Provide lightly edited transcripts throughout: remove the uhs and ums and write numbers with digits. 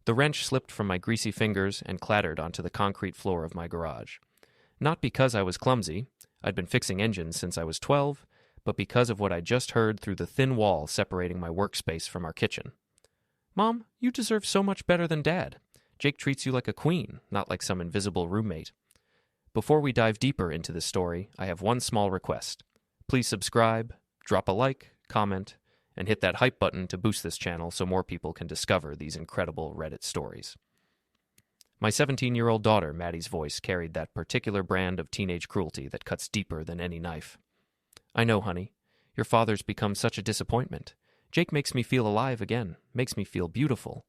The wrench slipped from my greasy fingers and clattered onto the concrete floor of my garage. Not because I was clumsy, I'd been fixing engines since I was 12, but because of what I just heard through the thin wall separating my workspace from our kitchen. "Mom, you deserve so much better than Dad. Jake treats you like a queen, not like some invisible roommate." Before we dive deeper into this story, I have one small request. Please subscribe, drop a like, comment, and hit that hype button to boost this channel so more people can discover these incredible Reddit stories. My 17-year-old daughter, Maddie's voice, carried that particular brand of teenage cruelty that cuts deeper than any knife. "I know, honey. Your father's become such a disappointment. Jake makes me feel alive again, makes me feel beautiful."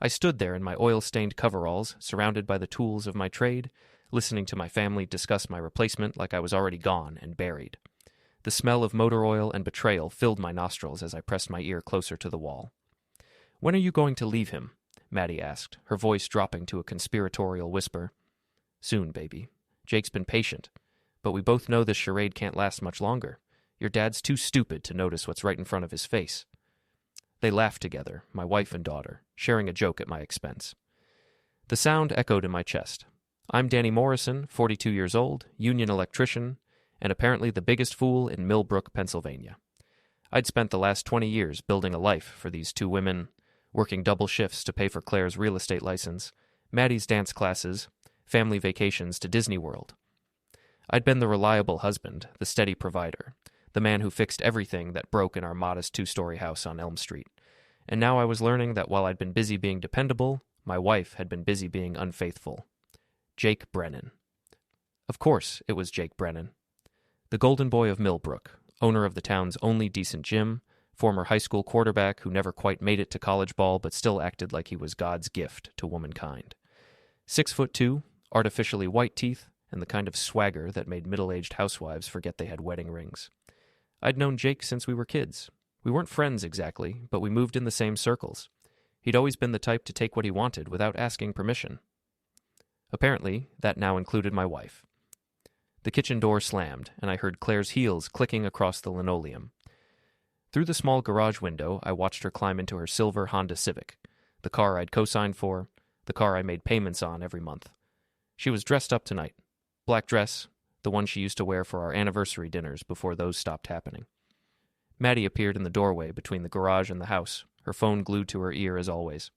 I stood there in my oil-stained coveralls, surrounded by the tools of my trade, listening to my family discuss my replacement like I was already gone and buried. The smell of motor oil and betrayal filled my nostrils as I pressed my ear closer to the wall. "When are you going to leave him?" Maddie asked, her voice dropping to a conspiratorial whisper. "Soon, baby. Jake's been patient, but we both know this charade can't last much longer. Your dad's too stupid to notice what's right in front of his face." They laughed together, my wife and daughter, sharing a joke at my expense. The sound echoed in my chest. I'm Danny Morrison, 42 years old, union electrician, and apparently the biggest fool in Millbrook, Pennsylvania. I'd spent the last 20 years building a life for these two women, working double shifts to pay for Claire's real estate license, Maddie's dance classes, family vacations to Disney World. I'd been the reliable husband, the steady provider, the man who fixed everything that broke in our modest two-story house on Elm Street. And now I was learning that while I'd been busy being dependable, my wife had been busy being unfaithful. Jake Brennan. Of course, it was Jake Brennan. The golden boy of Millbrook, owner of the town's only decent gym, former high school quarterback who never quite made it to college ball but still acted like he was God's gift to womankind. 6'2", artificially white teeth, and the kind of swagger that made middle-aged housewives forget they had wedding rings. I'd known Jake since we were kids. We weren't friends exactly, but we moved in the same circles. He'd always been the type to take what he wanted without asking permission. Apparently, that now included my wife. The kitchen door slammed, and I heard Claire's heels clicking across the linoleum. Through the small garage window, I watched her climb into her silver Honda Civic, the car I'd co-signed for, the car I made payments on every month. She was dressed up tonight. Black dress, the one she used to wear for our anniversary dinners before those stopped happening. Maddie appeared in the doorway between the garage and the house, her phone glued to her ear as always.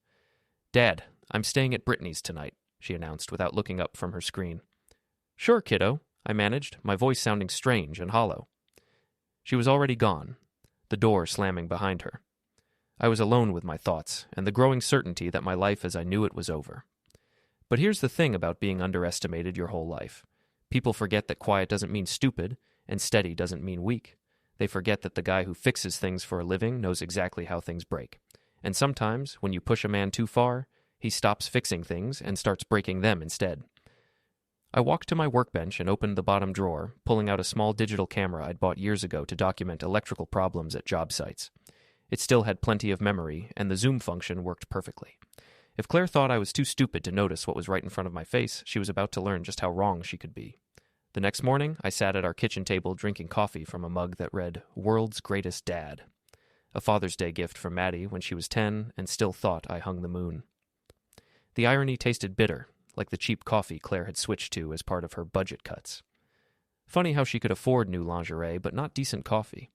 "Dad, I'm staying at Brittany's tonight," she announced without looking up from her screen. "Sure, kiddo," I managed, my voice sounding strange and hollow. She was already gone, the door slamming behind her. I was alone with my thoughts, and the growing certainty that my life as I knew it was over. But here's the thing about being underestimated your whole life. People forget that quiet doesn't mean stupid, and steady doesn't mean weak. They forget that the guy who fixes things for a living knows exactly how things break. And sometimes, when you push a man too far, he stops fixing things and starts breaking them instead. I walked to my workbench and opened the bottom drawer, pulling out a small digital camera I'd bought years ago to document electrical problems at job sites. It still had plenty of memory, and the zoom function worked perfectly. If Claire thought I was too stupid to notice what was right in front of my face, she was about to learn just how wrong she could be. The next morning, I sat at our kitchen table drinking coffee from a mug that read, "World's Greatest Dad," a Father's Day gift from Maddie when she was 10 and still thought I hung the moon. The irony tasted bitter, like the cheap coffee Claire had switched to as part of her budget cuts. Funny how she could afford new lingerie, but not decent coffee.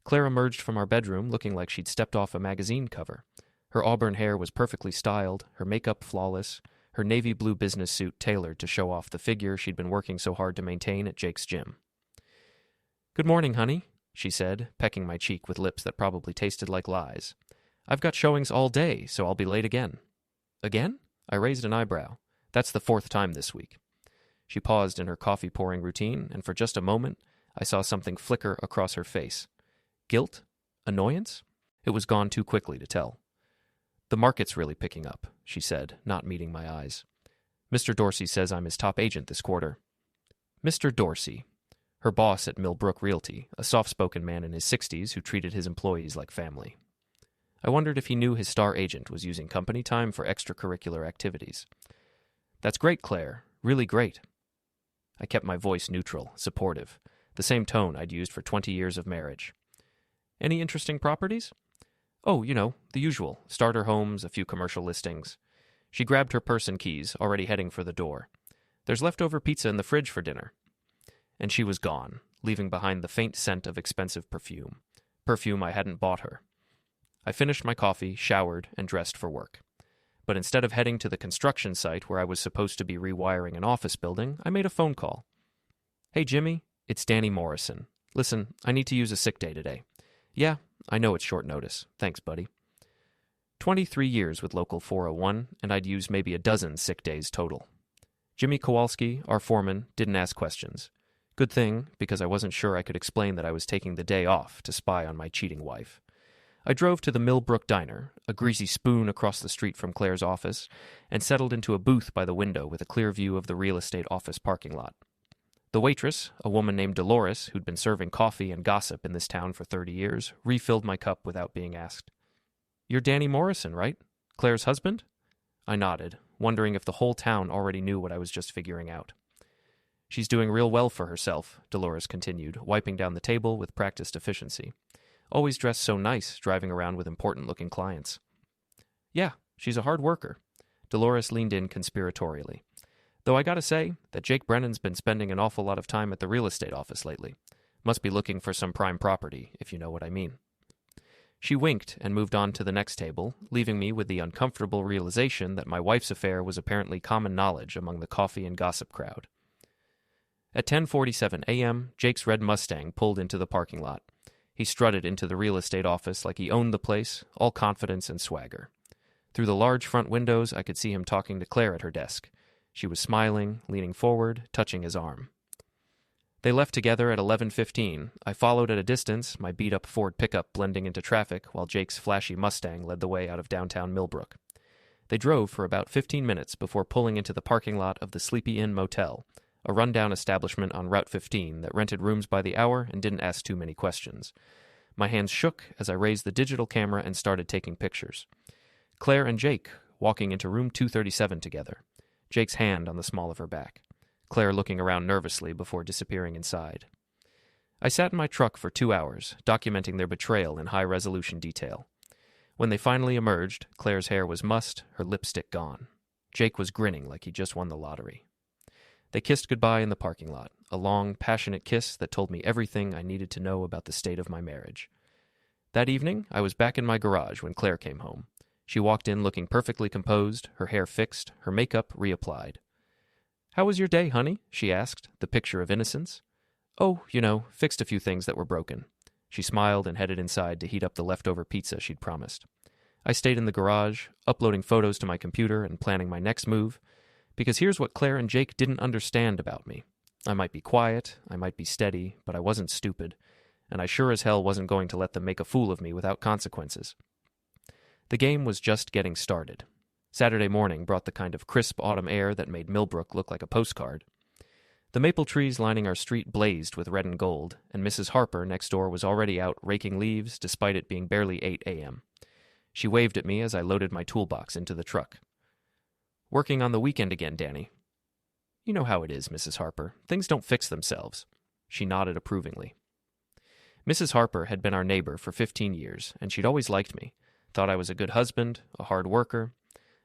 Claire emerged from our bedroom looking like she'd stepped off a magazine cover. Her auburn hair was perfectly styled, her makeup flawless, her navy blue business suit tailored to show off the figure she'd been working so hard to maintain at Jake's gym. "Good morning, honey," she said, pecking my cheek with lips that probably tasted like lies. "I've got showings all day, so I'll be late again." "Again?" I raised an eyebrow. "That's the 4th time this week." She paused in her coffee-pouring routine, and for just a moment, I saw something flicker across her face. Guilt? Annoyance? It was gone too quickly to tell. "The market's really picking up," she said, not meeting my eyes. "Mr. Dorsey says I'm his top agent this quarter." Mr. Dorsey, her boss at Millbrook Realty, a soft-spoken man in his 60s who treated his employees like family. I wondered if he knew his star agent was using company time for extracurricular activities. "That's great, Claire. Really great." I kept my voice neutral, supportive, the same tone I'd used for 20 years of marriage. "Any interesting properties?" Oh, the usual. Starter homes, a few commercial listings. She grabbed her purse and keys, already heading for the door. There's leftover pizza in the fridge for dinner. And she was gone, leaving behind the faint scent of expensive perfume. Perfume I hadn't bought her. I finished my coffee, showered, and dressed for work. But instead of heading to the construction site where I was supposed to be rewiring an office building, I made a phone call. Hey, Jimmy, it's Danny Morrison. Listen, I need to use a sick day today. Yeah, I know it's short notice. Thanks, buddy. 23 years with Local 401, and I'd use maybe a dozen sick days total. Jimmy Kowalski, our foreman, didn't ask questions. Good thing, because I wasn't sure I could explain that I was taking the day off to spy on my cheating wife. I drove to the Millbrook diner, a greasy spoon across the street from Claire's office, and settled into a booth by the window with a clear view of the real estate office parking lot. The waitress, a woman named Dolores, who'd been serving coffee and gossip in this town for 30 years, refilled my cup without being asked. You're Danny Morrison, right? Claire's husband? I nodded, wondering if the whole town already knew what I was just figuring out. She's doing real well for herself, Dolores continued, wiping down the table with practiced efficiency. Always dressed so nice, driving around with important-looking clients. Yeah, she's a hard worker. Dolores leaned in conspiratorially. Though I gotta say that Jake Brennan's been spending an awful lot of time at the real estate office lately. Must be looking for some prime property, if you know what I mean. She winked and moved on to the next table, leaving me with the uncomfortable realization that my wife's affair was apparently common knowledge among the coffee and gossip crowd. At 10:47 a.m., Jake's red Mustang pulled into the parking lot. He strutted into the real estate office like he owned the place, all confidence and swagger. Through the large front windows, I could see him talking to Claire at her desk. She was smiling, leaning forward, touching his arm. They left together at 11:15. I followed at a distance, my beat-up Ford pickup blending into traffic, while Jake's flashy Mustang led the way out of downtown Millbrook. They drove for about 15 minutes before pulling into the parking lot of the Sleepy Inn Motel, a rundown establishment on Route 15 that rented rooms by the hour and didn't ask too many questions. My hands shook as I raised the digital camera and started taking pictures. Claire and Jake walking into room 237 together, Jake's hand on the small of her back. Claire looking around nervously before disappearing inside. I sat in my truck for 2 hours, documenting their betrayal in high-resolution detail. When they finally emerged, Claire's hair was mussed, her lipstick gone. Jake was grinning like he just won the lottery. They kissed goodbye in the parking lot, a long, passionate kiss that told me everything I needed to know about the state of my marriage. That evening, I was back in my garage when Claire came home. She walked in looking perfectly composed, her hair fixed, her makeup reapplied. "How was your day, honey?" she asked, the picture of innocence. "Oh, fixed a few things that were broken." She smiled and headed inside to heat up the leftover pizza she'd promised. I stayed in the garage, uploading photos to my computer and planning my next move, because here's what Claire and Jake didn't understand about me. I might be quiet, I might be steady, but I wasn't stupid, and I sure as hell wasn't going to let them make a fool of me without consequences. The game was just getting started. Saturday morning brought the kind of crisp autumn air that made Millbrook look like a postcard. The maple trees lining our street blazed with red and gold, and Mrs. Harper next door was already out raking leaves despite it being barely 8 a.m. She waved at me as I loaded my toolbox into the truck. "Working on the weekend again, Danny." "You know how it is, Mrs. Harper. Things don't fix themselves." She nodded approvingly. Mrs. Harper had been our neighbor for 15 years, and she'd always liked me, thought I was a good husband, a hard worker.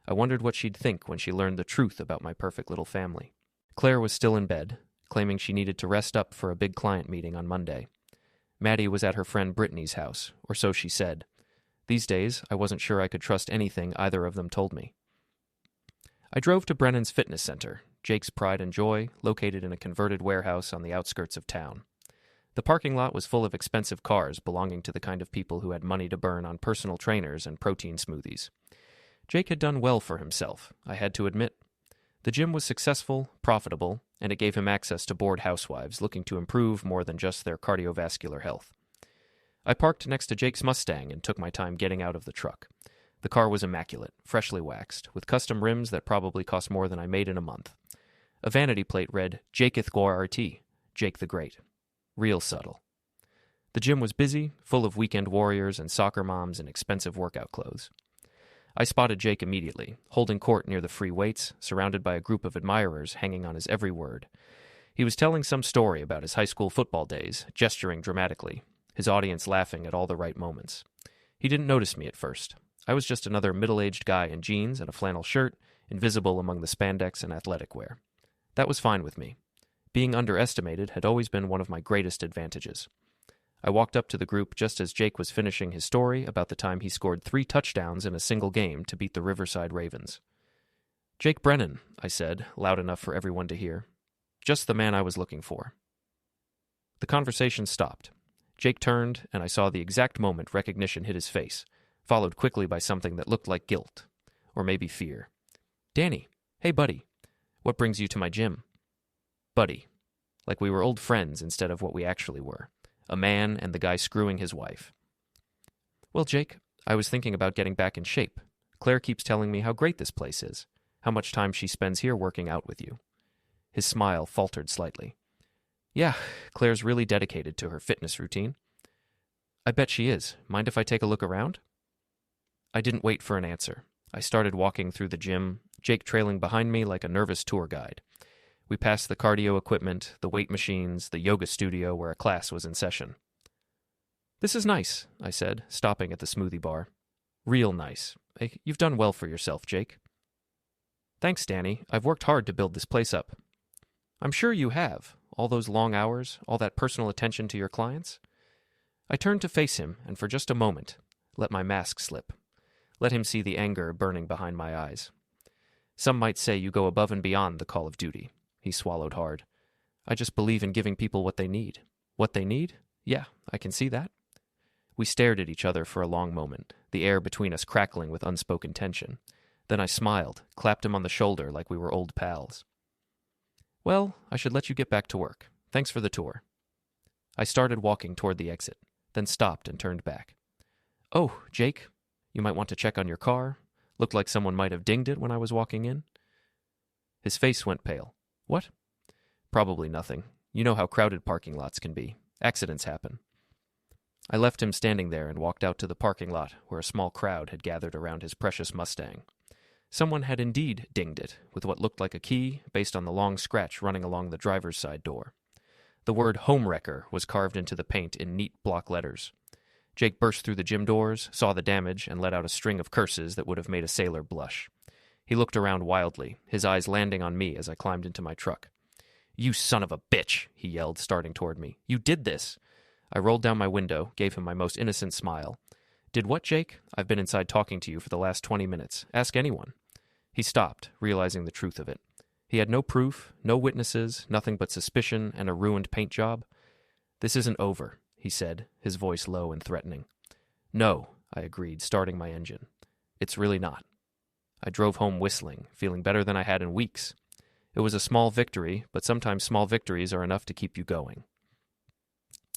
I wondered what she'd think when she learned the truth about my perfect little family. Claire was still in bed, claiming she needed to rest up for a big client meeting on Monday. Maddie was at her friend Brittany's house, or so she said. These days, I wasn't sure I could trust anything either of them told me. I drove to Brennan's Fitness Center, Jake's pride and joy, located in a converted warehouse on the outskirts of town. The parking lot was full of expensive cars belonging to the kind of people who had money to burn on personal trainers and protein smoothies. Jake had done well for himself, I had to admit. The gym was successful, profitable, and it gave him access to bored housewives looking to improve more than just their cardiovascular health. I parked next to Jake's Mustang and took my time getting out of the truck. The car was immaculate, freshly waxed, with custom rims that probably cost more than I made in a month. A vanity plate read, "Jaketh Gore RT, Jake the Great." Real subtle. The gym was busy, full of weekend warriors and soccer moms in expensive workout clothes. I spotted Jake immediately, holding court near the free weights, surrounded by a group of admirers hanging on his every word. He was telling some story about his high school football days, gesturing dramatically, his audience laughing at all the right moments. He didn't notice me at first. I was just another middle-aged guy in jeans and a flannel shirt, invisible among the spandex and athletic wear. That was fine with me. Being underestimated had always been one of my greatest advantages. I walked up to the group just as Jake was finishing his story about the time he scored 3 touchdowns in a single game to beat the Riverside Ravens. "Jake Brennan," I said, loud enough for everyone to hear. "Just the man I was looking for." The conversation stopped. Jake turned, and I saw the exact moment recognition hit his face, followed quickly by something that looked like guilt, or maybe fear. "Danny, hey buddy, what brings you to my gym?" Buddy, like we were old friends instead of what we actually were. A man and the guy screwing his wife. "Well, Jake, I was thinking about getting back in shape. Claire keeps telling me how great this place is, how much time she spends here working out with you." His smile faltered slightly. "Yeah, Claire's really dedicated to her fitness routine." "I bet she is. Mind if I take a look around?" I didn't wait for an answer. I started walking through the gym, Jake trailing behind me like a nervous tour guide. We passed the cardio equipment, the weight machines, the yoga studio where a class was in session. "This is nice," I said, stopping at the smoothie bar. "Real nice. You've done well for yourself, Jake." "Thanks, Danny. I've worked hard to build this place up." "I'm sure you have. All those long hours, all that personal attention to your clients." I turned to face him, and for just a moment, let my mask slip. Let him see the anger burning behind my eyes. "Some might say you go above and beyond the call of duty." He swallowed hard. "I just believe in giving people what they need." "What they need? Yeah, I can see that." We stared at each other for a long moment, the air between us crackling with unspoken tension. Then I smiled, clapped him on the shoulder like we were old pals. "Well, I should let you get back to work. Thanks for the tour." I started walking toward the exit, then stopped and turned back. "Oh, Jake, you might want to check on your car. Looked like someone might have dinged it when I was walking in." His face went pale. "What?" "Probably nothing. You know how crowded parking lots can be. Accidents happen." I left him standing there and walked out to the parking lot where a small crowd had gathered around his precious Mustang. Someone had indeed dinged it with what looked like a key based on the long scratch running along the driver's side door. The word "Homewrecker" was carved into the paint in neat block letters. Jake burst through the gym doors, saw the damage, and let out a string of curses that would have made a sailor blush. He looked around wildly, his eyes landing on me as I climbed into my truck. "You son of a bitch," he yelled, starting toward me. "You did this." I rolled down my window, gave him my most innocent smile. "Did what, Jake? I've been inside talking to you for the last 20 minutes. Ask anyone." He stopped, realizing the truth of it. He had no proof, no witnesses, nothing but suspicion and a ruined paint job. "This isn't over," he said, his voice low and threatening. "No," I agreed, starting my engine. "It's really not." I drove home whistling, feeling better than I had in weeks. It was a small victory, but sometimes small victories are enough to keep you going.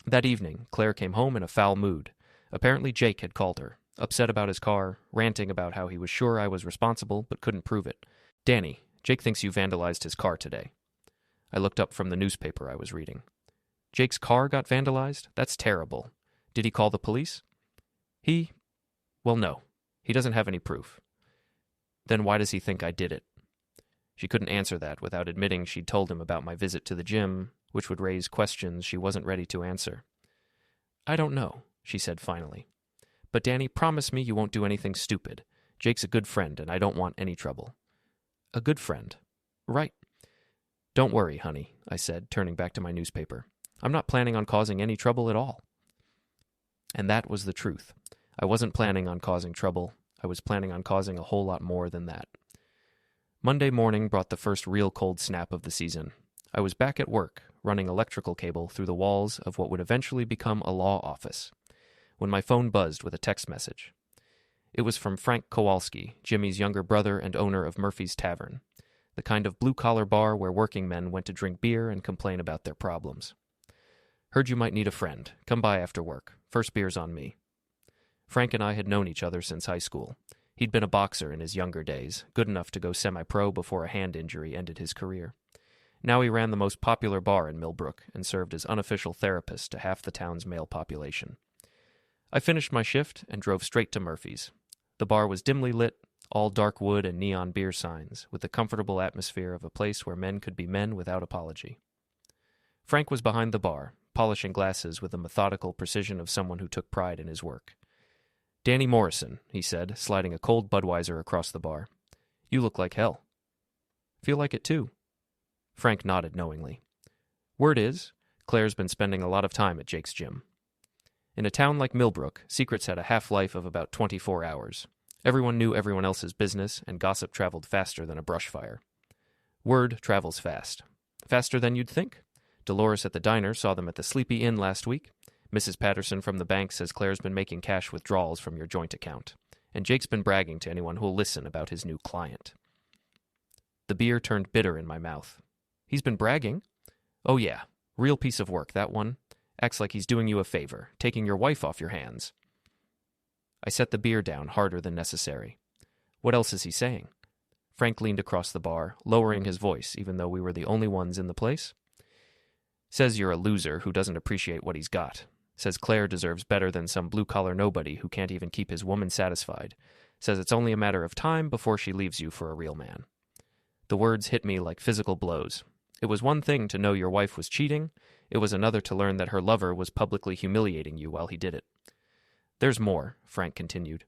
That evening, Claire came home in a foul mood. Apparently Jake had called her, upset about his car, ranting about how he was sure I was responsible but couldn't prove it. "Danny, Jake thinks you vandalized his car today." I looked up from the newspaper I was reading. "Jake's car got vandalized? That's terrible. Did he call the police?" Well, no. He doesn't have any proof." "Then why does he think I did it?" She couldn't answer that without admitting she'd told him about my visit to the gym, which would raise questions she wasn't ready to answer. "I don't know," she said finally. "But Danny, promise me you won't do anything stupid. Jake's a good friend, and I don't want any trouble." "A good friend?" "Right." "Don't worry, honey," I said, turning back to my newspaper. "I'm not planning on causing any trouble at all." And that was the truth. I wasn't planning on causing trouble. I was planning on causing a whole lot more than that. Monday morning brought the first real cold snap of the season. I was back at work, running electrical cable through the walls of what would eventually become a law office, when my phone buzzed with a text message. It was from Frank Kowalski, Jimmy's younger brother and owner of Murphy's Tavern, the kind of blue-collar bar where working men went to drink beer and complain about their problems. "Heard you might need a friend. Come by after work. First beer's on me." Frank and I had known each other since high school. He'd been a boxer in his younger days, good enough to go semi-pro before a hand injury ended his career. Now he ran the most popular bar in Millbrook and served as unofficial therapist to half the town's male population. I finished my shift and drove straight to Murphy's. The bar was dimly lit, all dark wood and neon beer signs, with the comfortable atmosphere of a place where men could be men without apology. Frank was behind the bar, polishing glasses with the methodical precision of someone who took pride in his work. "Danny Morrison," he said, sliding a cold Budweiser across the bar. "You look like hell." "Feel like it too." Frank nodded knowingly. "Word is, Claire's been spending a lot of time at Jake's gym." In a town like Millbrook, secrets had a half-life of about 24 hours. Everyone knew everyone else's business, and gossip traveled faster than a brush fire. Word travels fast. Faster than you'd think. Dolores at the diner saw them at the Sleepy Inn last week. Mrs. Patterson from the bank says Claire's been making cash withdrawals from your joint account. And Jake's been bragging to anyone who'll listen about his new client. The beer turned bitter in my mouth. "He's been bragging?" "Oh yeah, real piece of work, that one. Acts like he's doing you a favor, taking your wife off your hands." I set the beer down harder than necessary. "What else is he saying?" Frank leaned across the bar, lowering his voice even though we were the only ones in the place. "Says you're a loser who doesn't appreciate what he's got. Says Claire deserves better than some blue-collar nobody who can't even keep his woman satisfied. Says it's only a matter of time before she leaves you for a real man." The words hit me like physical blows. It was one thing to know your wife was cheating. It was another to learn that her lover was publicly humiliating you while he did it. "There's more," Frank continued.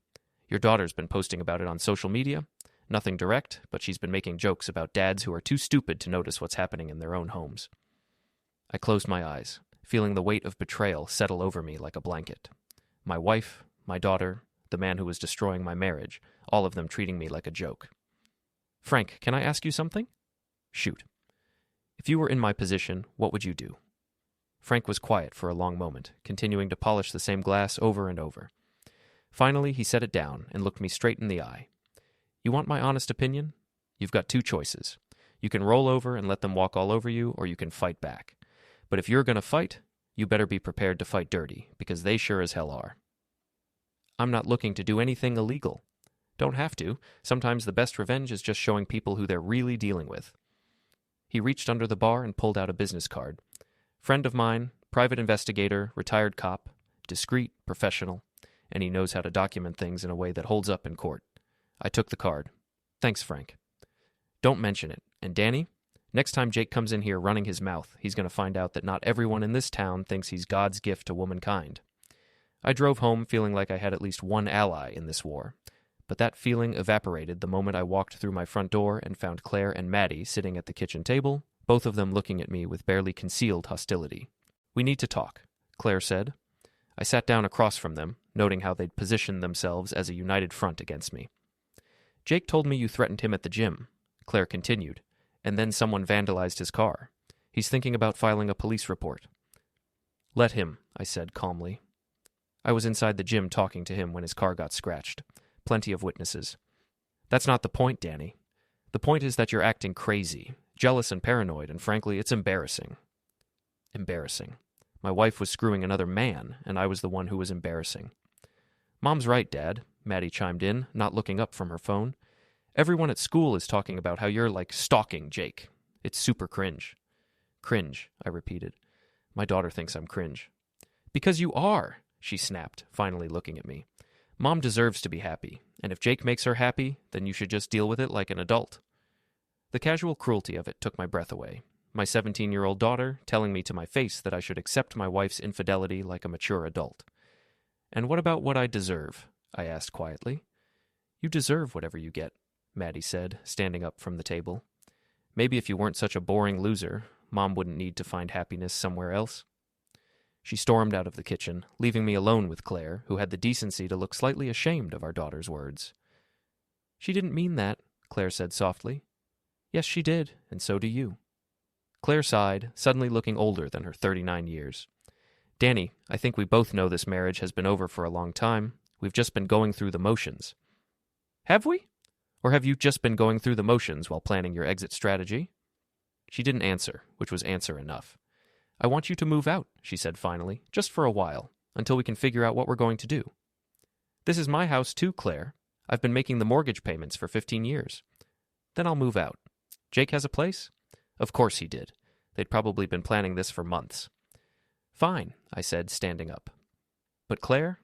"Your daughter's been posting about it on social media. Nothing direct, but she's been making jokes about dads who are too stupid to notice what's happening in their own homes." I closed my eyes, feeling the weight of betrayal settle over me like a blanket. My wife, my daughter, the man who was destroying my marriage, all of them treating me like a joke. "Frank, can I ask you something?" "Shoot." "If you were in my position, what would you do?" Frank was quiet for a long moment, continuing to polish the same glass over and over. Finally, he set it down and looked me straight in the eye. "You want my honest opinion? You've got two choices. You can roll over and let them walk all over you, or you can fight back. But if you're going to fight, you better be prepared to fight dirty, because they sure as hell are." "I'm not looking to do anything illegal." "Don't have to. Sometimes the best revenge is just showing people who they're really dealing with." He reached under the bar and pulled out a business card. "Friend of mine, private investigator, retired cop, discreet, professional, and he knows how to document things in a way that holds up in court." I took the card. "Thanks, Frank." "Don't mention it. And Danny, next time Jake comes in here running his mouth, he's going to find out that not everyone in this town thinks he's God's gift to womankind." I drove home feeling like I had at least one ally in this war. But that feeling evaporated the moment I walked through my front door and found Claire and Maddie sitting at the kitchen table, both of them looking at me with barely concealed hostility. "We need to talk," Claire said. I sat down across from them, noting how they'd positioned themselves as a united front against me. "Jake told me you threatened him at the gym," Claire continued, "and then someone vandalized his car. He's thinking about filing a police report." "Let him," I said calmly. I was inside the gym talking to him when his car got scratched. Plenty of witnesses. "That's not the point, Danny. The point is that you're acting crazy, jealous and paranoid, and frankly, it's embarrassing." Embarrassing. My wife was screwing another man, and I was the one who was embarrassing. "Mom's right, Dad," Maddie chimed in, not looking up from her phone. "Everyone at school is talking about how you're, like, stalking Jake. It's super cringe." "Cringe," I repeated. "My daughter thinks I'm cringe." "Because you are," she snapped, finally looking at me. "Mom deserves to be happy, and if Jake makes her happy, then you should just deal with it like an adult." The casual cruelty of it took my breath away. My 17-year-old daughter telling me to my face that I should accept my wife's infidelity like a mature adult. "And what about what I deserve?" I asked quietly. "You deserve whatever you get," Maddie said, standing up from the table. "Maybe if you weren't such a boring loser, Mom wouldn't need to find happiness somewhere else." She stormed out of the kitchen, leaving me alone with Claire, who had the decency to look slightly ashamed of our daughter's words. "She didn't mean that," Claire said softly. "Yes, she did, and so do you." Claire sighed, suddenly looking older than her 39 years. "Danny, I think we both know this marriage has been over for a long time. We've just been going through the motions." "Have we? Or have you just been going through the motions while planning your exit strategy?" She didn't answer, which was answer enough. "I want you to move out," she said finally, "just for a while, until we can figure out what we're going to do." "This is my house too, Claire. I've been making the mortgage payments for 15 years. "Then I'll move out." "Jake has a place?" Of course he did. They'd probably been planning this for months. "Fine," I said, standing up. "But Claire,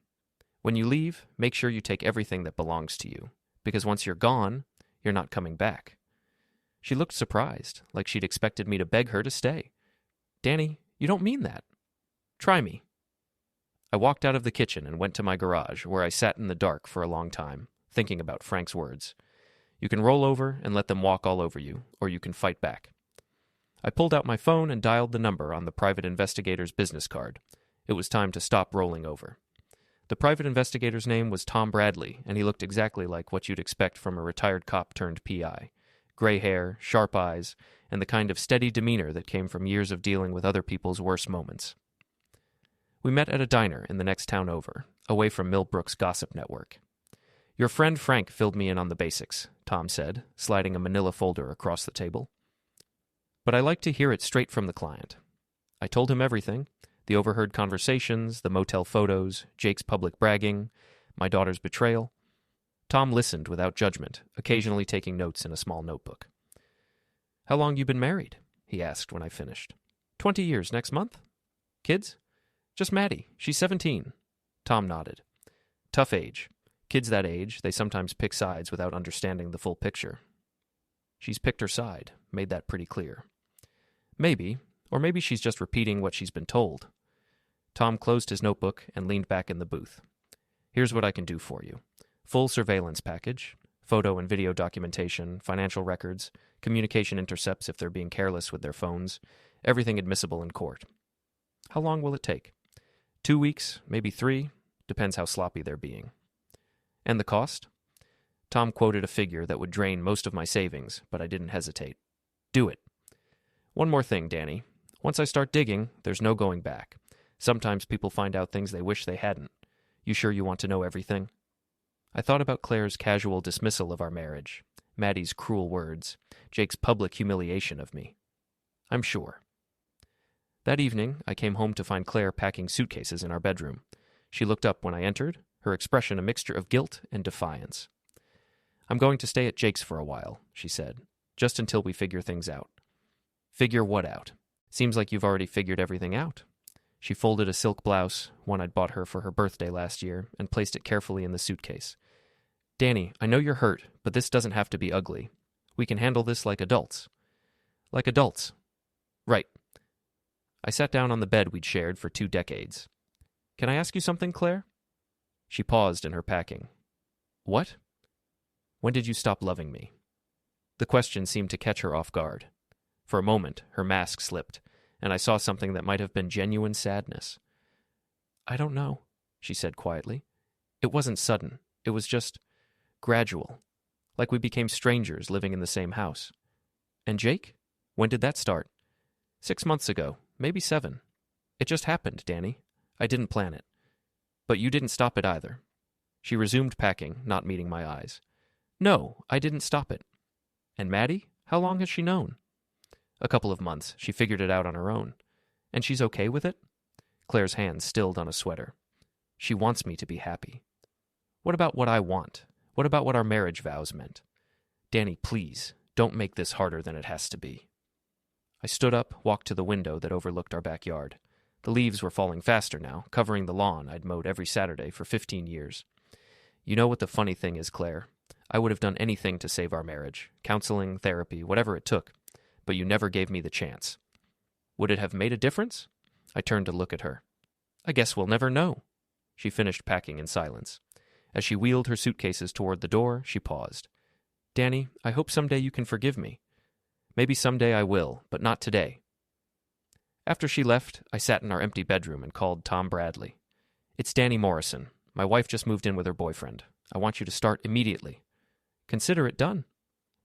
when you leave, make sure you take everything that belongs to you, because once you're gone, you're not coming back." She looked surprised, like she'd expected me to beg her to stay. "Danny, you don't mean that." "Try me." I walked out of the kitchen and went to my garage, where I sat in the dark for a long time, thinking about Frank's words. You can roll over and let them walk all over you, or you can fight back. I pulled out my phone and dialed the number on the private investigator's business card. It was time to stop rolling over. The private investigator's name was Tom Bradley, and he looked exactly like what you'd expect from a retired cop turned PI. Gray hair, sharp eyes, and the kind of steady demeanor that came from years of dealing with other people's worst moments. We met at a diner in the next town over, away from Millbrook's gossip network. Your friend Frank filled me in on the basics, Tom said, sliding a manila folder across the table. But I like to hear it straight from the client. I told him everything, the overheard conversations, the motel photos, Jake's public bragging, my daughter's betrayal. Tom listened without judgment, occasionally taking notes in a small notebook. How long you been married? He asked when I finished. 20 years next month. Kids? Just Maddie. She's 17. Tom nodded. Tough age. Kids that age, they sometimes pick sides without understanding the full picture. She's picked her side, made that pretty clear. Maybe, or maybe she's just repeating what she's been told. Tom closed his notebook and leaned back in the booth. Here's what I can do for you. Full surveillance package, photo and video documentation, financial records, communication intercepts if they're being careless with their phones, everything admissible in court. How long will it take? 2 weeks, maybe 3, depends how sloppy they're being. And the cost? Tom quoted a figure that would drain most of my savings, but I didn't hesitate. Do it. One more thing, Danny. Once I start digging, there's no going back. Sometimes people find out things they wish they hadn't. You sure you want to know everything? I thought about Claire's casual dismissal of our marriage, Maddie's cruel words, Jake's public humiliation of me. I'm sure. That evening, I came home to find Claire packing suitcases in our bedroom. She looked up when I entered, her expression a mixture of guilt and defiance. I'm going to stay at Jake's for a while, she said, just until we figure things out. Figure what out? Seems like you've already figured everything out. She folded a silk blouse, one I'd bought her for her birthday last year, and placed it carefully in the suitcase. Danny, I know you're hurt, but this doesn't have to be ugly. We can handle this like adults. Like adults. Right. I sat down on the bed we'd shared for 2 decades. Can I ask you something, Claire? She paused in her packing. What? When did you stop loving me? The question seemed to catch her off guard. For a moment, her mask slipped, and I saw something that might have been genuine sadness. I don't know, she said quietly. It wasn't sudden. It was just gradual, like we became strangers living in the same house. And Jake? When did that start? 6 months ago, maybe 7. It just happened, Danny. I didn't plan it. But you didn't stop it either. She resumed packing, not meeting my eyes. No, I didn't stop it. And Maddie? How long has she known? A couple of months. She figured it out on her own. And she's okay with it? Claire's hand stilled on a sweater. She wants me to be happy. What about what I want? What about what our marriage vows meant? Danny, please, don't make this harder than it has to be. I stood up, walked to the window that overlooked our backyard. The leaves were falling faster now, covering the lawn I'd mowed every Saturday for 15 years. You know what the funny thing is, Claire? I would have done anything to save our marriage, counseling, therapy, whatever it took, but you never gave me the chance. Would it have made a difference? I turned to look at her. I guess we'll never know. She finished packing in silence. As she wheeled her suitcases toward the door, she paused. Danny, I hope someday you can forgive me. Maybe someday I will, but not today. After she left, I sat in our empty bedroom and called Tom Bradley. It's Danny Morrison. My wife just moved in with her boyfriend. I want you to start immediately. Consider it done.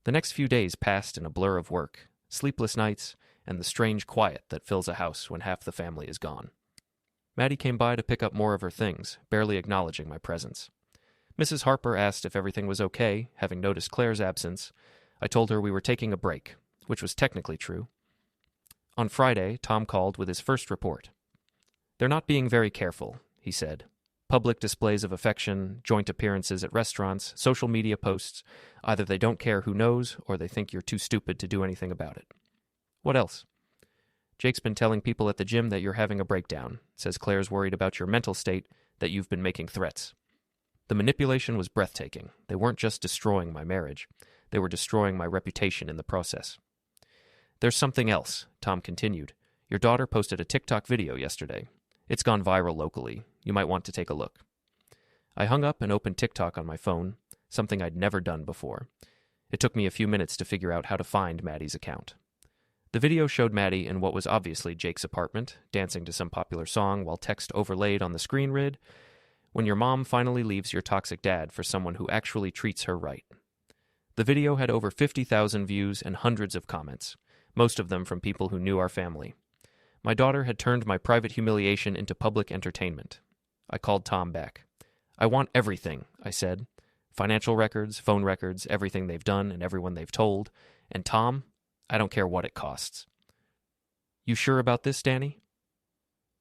The next few days passed in a blur of work, sleepless nights, and the strange quiet that fills a house when half the family is gone. Maddie came by to pick up more of her things, barely acknowledging my presence. Mrs. Harper asked if everything was okay, having noticed Claire's absence. I told her we were taking a break, which was technically true. On Friday, Tom called with his first report. They're not being very careful, he said. Public displays of affection, joint appearances at restaurants, social media posts. Either they don't care who knows, or they think you're too stupid to do anything about it. What else? Jake's been telling people at the gym that you're having a breakdown. Says Claire's worried about your mental state, that you've been making threats. The manipulation was breathtaking. They weren't just destroying my marriage. They were destroying my reputation in the process. There's something else, Tom continued. Your daughter posted a TikTok video yesterday. It's gone viral locally. You might want to take a look. I hung up and opened TikTok on my phone, something I'd never done before. It took me a few minutes to figure out how to find Maddie's account. The video showed Maddie in what was obviously Jake's apartment, dancing to some popular song while text overlaid on the screen read, "When your mom finally leaves your toxic dad for someone who actually treats her right." The video had over 50,000 views and hundreds of comments, most of them from people who knew our family. My daughter had turned my private humiliation into public entertainment. I called Tom back. "I want everything," I said. "Financial records, phone records, everything they've done and everyone they've told. And Tom, I don't care what it costs." "You sure about this, Danny?"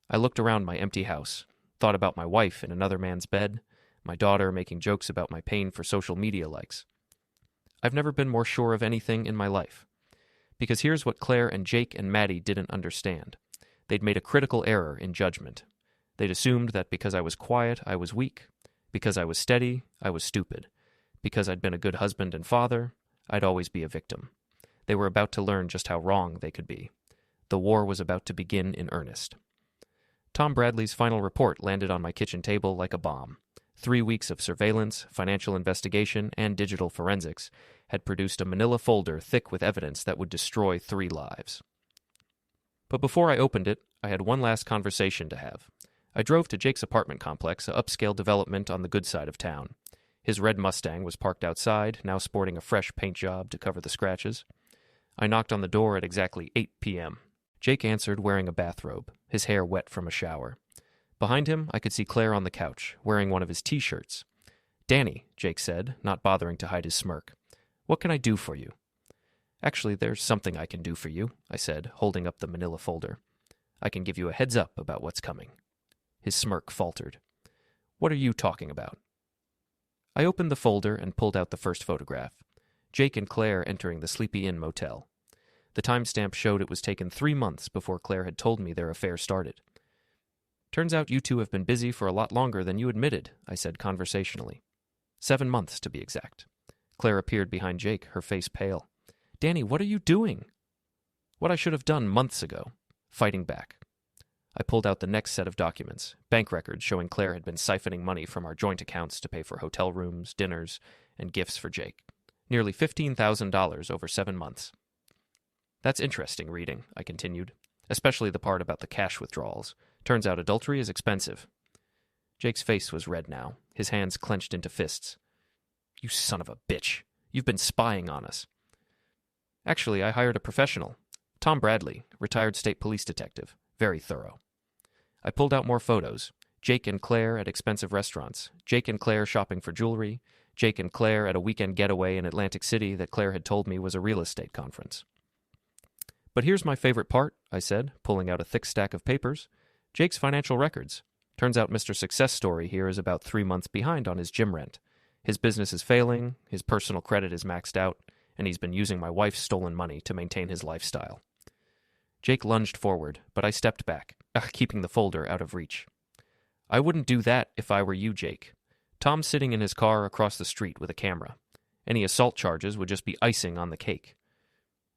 I looked around my empty house, thought about my wife in another man's bed, my daughter making jokes about my pain for social media likes. I've never been more sure of anything in my life. Because here's what Claire and Jake and Maddie didn't understand. They'd made a critical error in judgment. They'd assumed that because I was quiet, I was weak. Because I was steady, I was stupid. Because I'd been a good husband and father, I'd always be a victim. They were about to learn just how wrong they could be. The war was about to begin in earnest. Tom Bradley's final report landed on my kitchen table like a bomb. 3 weeks of surveillance, financial investigation, and digital forensics had produced a manila folder thick with evidence that would destroy 3 lives. But before I opened it, I had one last conversation to have. I drove to Jake's apartment complex, a upscale development on the good side of town. His red Mustang was parked outside, now sporting a fresh paint job to cover the scratches. I knocked on the door at exactly 8 p.m. Jake answered wearing a bathrobe, his hair wet from a shower. Behind him, I could see Claire on the couch, wearing one of his T-shirts. "Danny," Jake said, not bothering to hide his smirk. "What can I do for you?" "Actually, there's something I can do for you," I said, holding up the manila folder. "I can give you a heads up about what's coming." His smirk faltered. "What are you talking about?" I opened the folder and pulled out the first photograph. Jake and Claire entering the Sleepy Inn motel. The timestamp showed it was taken 3 months before Claire had told me their affair started. "Turns out you two have been busy for a lot longer than you admitted," I said conversationally. 7 months, to be exact. Claire appeared behind Jake, her face pale. "Danny, what are you doing?" What I should have done months ago, fighting back. I pulled out the next set of documents, bank records showing Claire had been siphoning money from our joint accounts to pay for hotel rooms, dinners, and gifts for Jake. Nearly $15,000 over 7 months. "That's interesting reading," I continued, "especially the part about the cash withdrawals. Turns out adultery is expensive." Jake's face was red now, his hands clenched into fists. "You son of a bitch. You've been spying on us." "Actually, I hired a professional. Tom Bradley, retired state police detective. Very thorough." I pulled out more photos. Jake and Claire at expensive restaurants. Jake and Claire shopping for jewelry. Jake and Claire at a weekend getaway in Atlantic City that Claire had told me was a real estate conference. "But here's my favorite part," I said, pulling out a thick stack of papers. "Jake's financial records. Turns out Mr. Success Story here is about 3 months behind on his gym rent. His business is failing, his personal credit is maxed out, and he's been using my wife's stolen money to maintain his lifestyle." Jake lunged forward, but I stepped back, keeping the folder out of reach. "I wouldn't do that if I were you, Jake. Tom's sitting in his car across the street with a camera. Any assault charges would just be icing on the cake."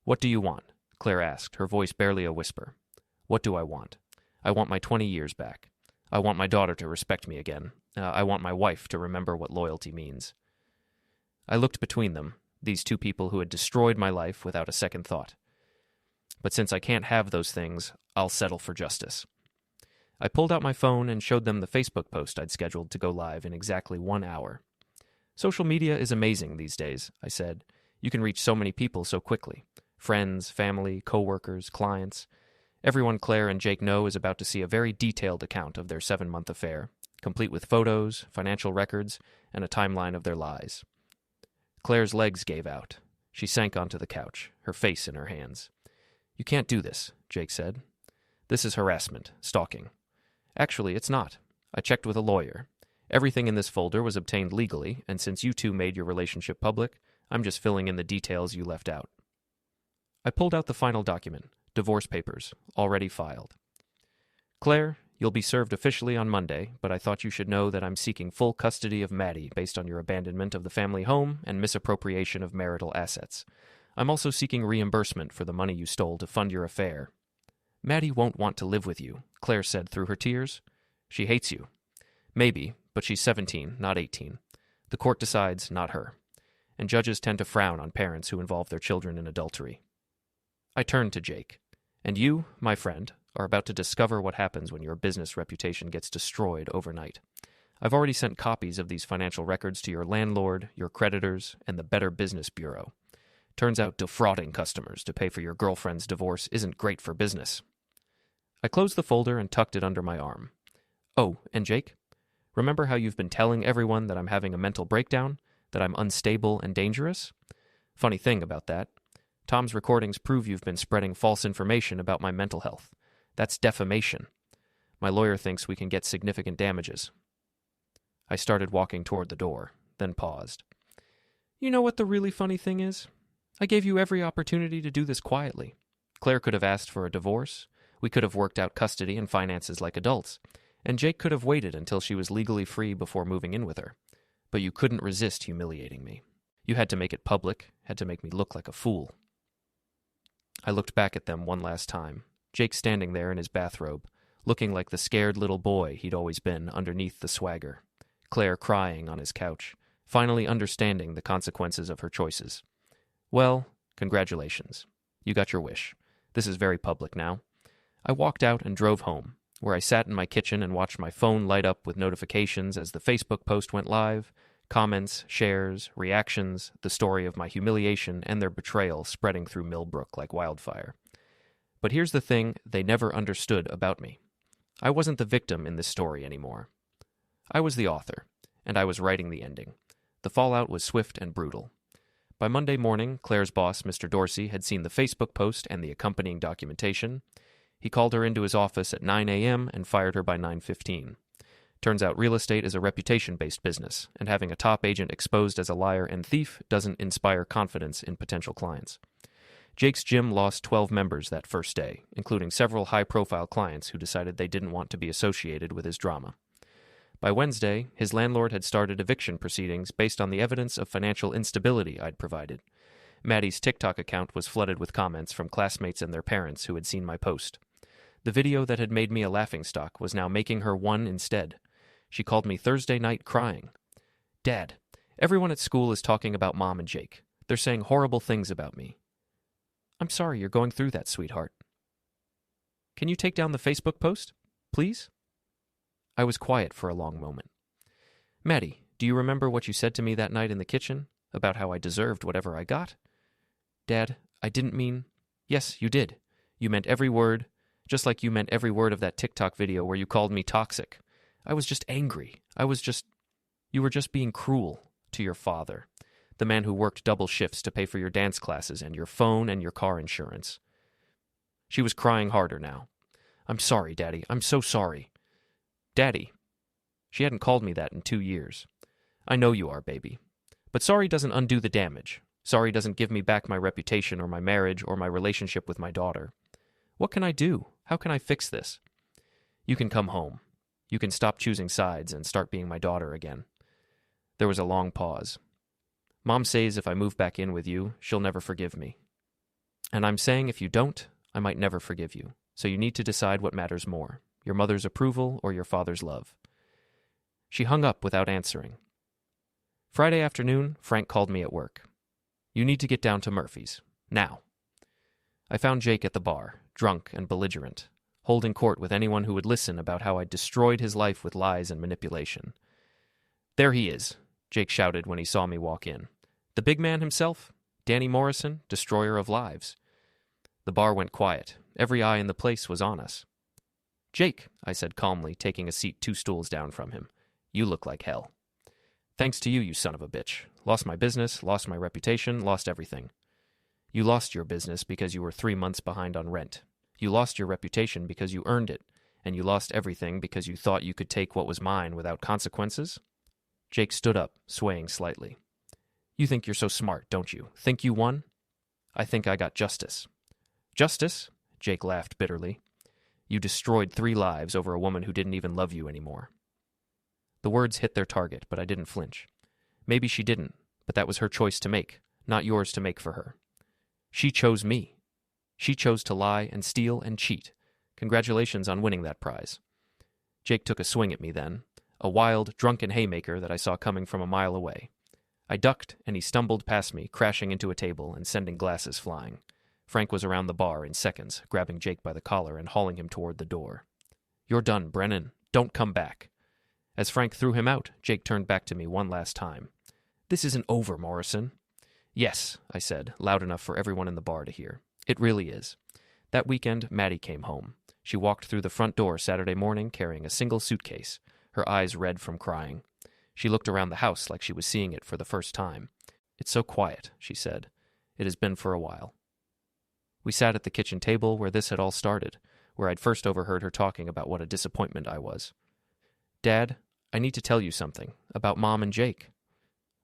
"What do you want?" Claire asked, her voice barely a whisper. "What do I want? I want my 20 years back. I want my daughter to respect me again. I want my wife to remember what loyalty means." I looked between them, these two people who had destroyed my life without a second thought. But since I can't have those things, I'll settle for justice. I pulled out my phone and showed them the Facebook post I'd scheduled to go live in exactly 1 hour. "Social media is amazing these days," I said. "You can reach so many people so quickly. Friends, family, co-workers, clients. Everyone Claire and Jake know is about to see a very detailed account of their 7-month affair, complete with photos, financial records, and a timeline of their lies." Claire's legs gave out. She sank onto the couch, her face in her hands. "You can't do this," Jake said. "This is harassment, stalking." "Actually, it's not. I checked with a lawyer. Everything in this folder was obtained legally, and since you two made your relationship public, I'm just filling in the details you left out." I pulled out the final document, divorce papers, already filed. "Claire, you'll be served officially on Monday, but I thought you should know that I'm seeking full custody of Maddie based on your abandonment of the family home and misappropriation of marital assets. I'm also seeking reimbursement for the money you stole to fund your affair." "Maddie won't want to live with you," Claire said through her tears. She hates you. Maybe, but she's 17, not 18. The court decides, not her. And judges tend to frown on parents who involve their children in adultery. I turned to Jake. And you, my friend, are about to discover what happens when your business reputation gets destroyed overnight. I've already sent copies of these financial records to your landlord, your creditors, and the Better Business Bureau. Turns out defrauding customers to pay for your girlfriend's divorce isn't great for business. I closed the folder and tucked it under my arm. Oh, and Jake, remember how you've been telling everyone that I'm having a mental breakdown, that I'm unstable and dangerous? Funny thing about that. Tom's recordings prove you've been spreading false information about my mental health. That's defamation. My lawyer thinks we can get significant damages. I started walking toward the door, then paused. You know what the really funny thing is? I gave you every opportunity to do this quietly. Claire could have asked for a divorce. We could have worked out custody and finances like adults. And Jake could have waited until she was legally free before moving in with her. But you couldn't resist humiliating me. You had to make it public, had to make me look like a fool. I looked back at them one last time, Jake standing there in his bathrobe, looking like the scared little boy he'd always been underneath the swagger. Claire crying on his couch, finally understanding the consequences of her choices. Well, congratulations. You got your wish. This is very public now. I walked out and drove home, where I sat in my kitchen and watched my phone light up with notifications as the Facebook post went live, comments, shares, reactions, the story of my humiliation and their betrayal spreading through Millbrook like wildfire. But here's the thing they never understood about me. I wasn't the victim in this story anymore. I was the author, and I was writing the ending. The fallout was swift and brutal. By Monday morning, Claire's boss, Mr. Dorsey, had seen the Facebook post and the accompanying documentation. He called her into his office at 9 a.m. and fired her by 9:15. Turns out real estate is a reputation-based business, and having a top agent exposed as a liar and thief doesn't inspire confidence in potential clients. Jake's gym lost 12 members that first day, including several high-profile clients who decided they didn't want to be associated with his drama. By Wednesday, his landlord had started eviction proceedings based on the evidence of financial instability I'd provided. Maddie's TikTok account was flooded with comments from classmates and their parents who had seen my post. The video that had made me a laughingstock was now making her one instead. She called me Thursday night crying. Dad, everyone at school is talking about Mom and Jake. They're saying horrible things about me. I'm sorry you're going through that, sweetheart. Can you take down the Facebook post, please? I was quiet for a long moment. Maddie, do you remember what you said to me that night in the kitchen, about how I deserved whatever I got? Dad, I didn't mean... Yes, you did. You meant every word, just like you meant every word of that TikTok video where you called me toxic. I was just angry. You were just being cruel to your father, the man who worked double shifts to pay for your dance classes and your phone and your car insurance. She was crying harder now. I'm sorry, Daddy. I'm so sorry. Daddy. She hadn't called me that in 2 years. I know you are, baby. But sorry doesn't undo the damage. Sorry doesn't give me back my reputation or my marriage or my relationship with my daughter. What can I do? How can I fix this? You can come home. You can stop choosing sides and start being my daughter again. There was a long pause. Mom says if I move back in with you, she'll never forgive me. And I'm saying if you don't, I might never forgive you. So you need to decide what matters more, your mother's approval or your father's love. She hung up without answering. Friday afternoon, Frank called me at work. You need to get down to Murphy's. Now. I found Jake at the bar, drunk and belligerent, holding court with anyone who would listen about how I destroyed his life with lies and manipulation. There he is, Jake shouted when he saw me walk in. The big man himself, Danny Morrison, destroyer of lives. The bar went quiet. Every eye in the place was on us. Jake, I said calmly, taking a seat 2 stools down from him. You look like hell. Thanks to you, you son of a bitch. Lost my business, lost my reputation, lost everything. You lost your business because you were 3 months behind on rent. You lost your reputation because you earned it, and you lost everything because you thought you could take what was mine without consequences? Jake stood up, swaying slightly. You think you're so smart, don't you? Think you won? I think I got justice. Justice? Jake laughed bitterly. You destroyed 3 lives over a woman who didn't even love you anymore. The words hit their target, but I didn't flinch. Maybe she didn't, but that was her choice to make, not yours to make for her. She chose me. She chose to lie and steal and cheat, Congratulations on winning that prize. Jake took a swing at me then, a wild, drunken haymaker that I saw coming from a mile away. I ducked, and he stumbled past me, crashing into a table and sending glasses flying. Frank was around the bar in seconds, grabbing Jake by the collar and hauling him toward the door. "You're done, Brennan. Don't come back." As Frank threw him out, Jake turned back to me one last time. "This isn't over, Morrison." "Yes," I said, loud enough for everyone in the bar to hear. "It really is." That weekend, Maddie came home. She walked through the front door Saturday morning carrying a single suitcase, her eyes red from crying. She looked around the house like she was seeing it for the first time. "It's so quiet," she said. "It has been for a while." We sat at the kitchen table where this had all started, where I'd first overheard her talking about what a disappointment I was. "Dad, I need to tell you something about Mom and Jake."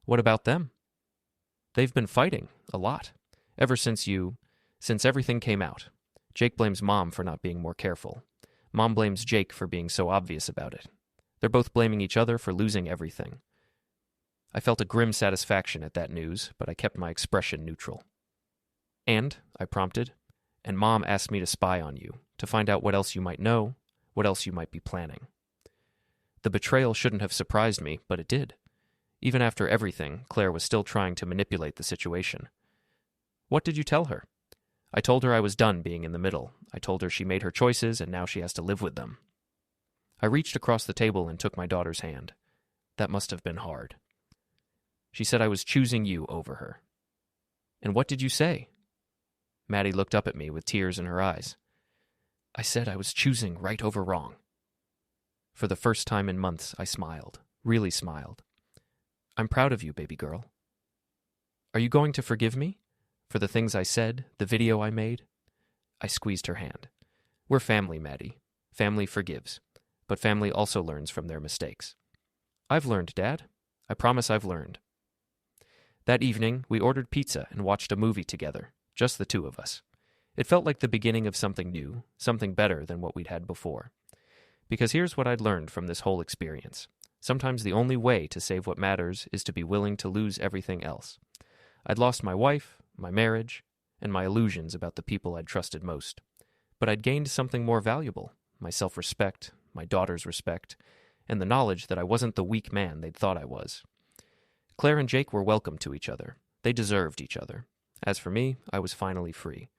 "What about them?" "They've been fighting, a lot, ever since everything came out. Jake blames Mom for not being more careful. Mom blames Jake for being so obvious about it. They're both blaming each other for losing everything." I felt a grim satisfaction at that news, but I kept my expression neutral. "And," I prompted, "and Mom asked me to spy on you, to find out what else you might know, what else you might be planning." The betrayal shouldn't have surprised me, but it did. Even after everything, Claire was still trying to manipulate the situation. "What did you tell her?" "I told her I was done being in the middle. I told her she made her choices and now she has to live with them." I reached across the table and took my daughter's hand. "That must have been hard." "She said I was choosing you over her." "And what did you say?" Maddie looked up at me with tears in her eyes. "I said I was choosing right over wrong." For the first time in months, I smiled, really smiled. "I'm proud of you, baby girl." "Are you going to forgive me? For the things I said, the video I made?" I squeezed her hand. "We're family, Maddie. Family forgives. But family also learns from their mistakes." "I've learned, Dad. I promise I've learned." That evening, we ordered pizza and watched a movie together, just the two of us. It felt like the beginning of something new, something better than what we'd had before. Because here's what I'd learned from this whole experience. Sometimes the only way to save what matters is to be willing to lose everything else. I'd lost my wife, my marriage, and my illusions about the people I'd trusted most. But I'd gained something more valuable, my self-respect, my daughter's respect, and the knowledge that I wasn't the weak man they'd thought I was. Claire and Jake were welcome to each other. They deserved each other. As for me, I was finally free.